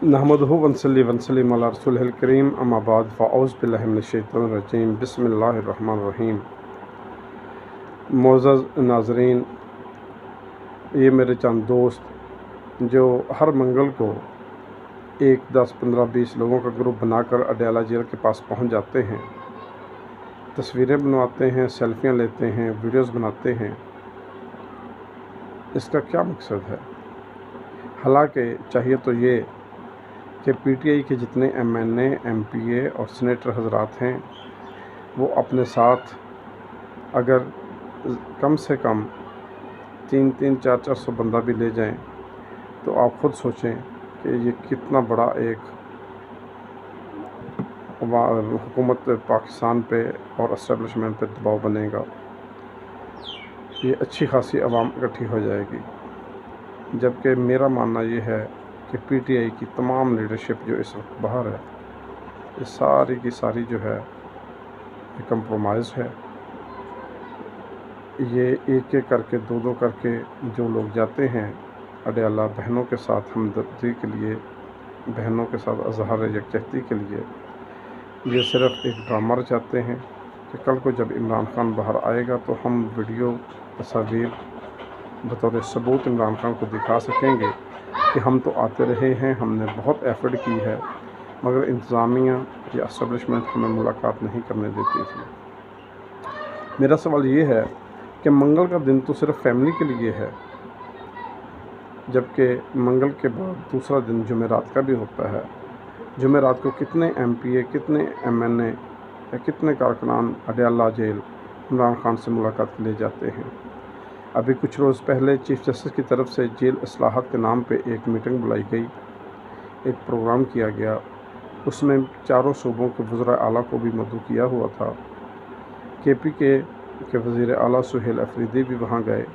नहमदुहु वनसल्ली वनसल्लिम अला रसूलिहिल करीम अम्मा बाद फ़अऊज़ु बिल्लाहि मिनश्शैतानिर्रजीम बिस्मिल्लाहिर्रहमानिर्रहीम। मोअज़्ज़ज़ नाज़रीन, ये मेरे चंद दोस्त जो हर मंगल को 1, 10, 15, 20 लोगों का ग्रुप बनाकर अडयाला जेल के पास पहुंच जाते हैं, तस्वीरें बनवाते हैं, सेल्फियां लेते हैं, वीडियोस बनाते हैं। इसका क्या मकसद है? हालांकि चाहिए तो ये कि पीटीआई के जितने एमएनए, एमपीए और सीनेटर हजरात हैं वो अपने साथ अगर कम से कम 300, 400 बंदा भी ले जाएं तो आप खुद सोचें कि ये कितना बड़ा एक हुकूमत पाकिस्तान पे और एस्टेब्लिशमेंट पे दबाव बनेगा। ये अच्छी खासी आवाम इकट्ठी हो जाएगी। जबकि मेरा मानना ये है कि पीटीआई की तमाम लीडरशिप जो इस वक्त बाहर है, ये सारी की सारी जो है ये कंप्रोमाइज़ है। ये एक एक करके, दो करके जो लोग जाते हैं अडयाला बहनों के साथ हमदर्दी के लिए, बहनों के साथ अज़हार यकजहती के लिए, ये सिर्फ़ एक ड्रामा रचाते हैं कि कल को जब इमरान खान बाहर आएगा तो हम वीडियो तस्वीर बतौर सबूत इमरान खान को दिखा सकेंगे कि हम तो आते रहे हैं, हमने बहुत एफ़र्ट की है, मगर इंतज़ामिया या एस्टेब्लिशमेंट हमें मुलाकात नहीं करने देती थी। मेरा सवाल ये है कि मंगल का दिन तो सिर्फ़ फैमिली के लिए है, जबकि मंगल के बाद दूसरा दिन जुमेरात का भी होता है। जुमेरात को कितने एमपीए, कितने एमएनए या कितने कारकुनान अडयाला जेल इमरान खान से मुलाकात के लिए जाते हैं। अभी कुछ रोज़ पहले चीफ जस्टिस की तरफ से जेल इस्लाहत के नाम पे एक मीटिंग बुलाई गई, एक प्रोग्राम किया गया। उसमें चारों सूबों के वज़ीर आला को भी मदऊ किया हुआ था। केपी के वज़ीर आला सुहेल अफरीदी भी वहाँ गए।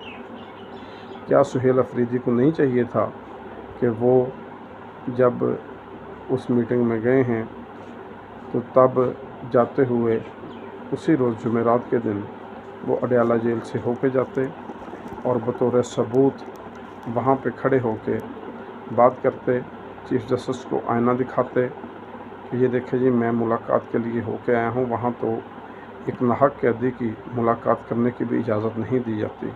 क्या सुहेल अफरीदी को नहीं चाहिए था कि वो जब उस मीटिंग में गए हैं तो तब जाते हुए उसी रोज़ जुमेरात के दिन वो अडयाला जेल से होके जाते और बतौर सबूत वहाँ पे खड़े होके बात करते, चीफ जस्टिस को आईना दिखाते कि ये देखें जी, मैं मुलाकात के लिए होके आया हूँ। वहाँ तो एक नाहक कैदी की मुलाकात करने की भी इजाज़त नहीं दी जाती।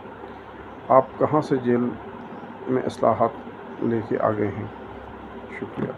आप कहाँ से जेल में इस्लाहत लेके आ गए हैं? शुक्रिया।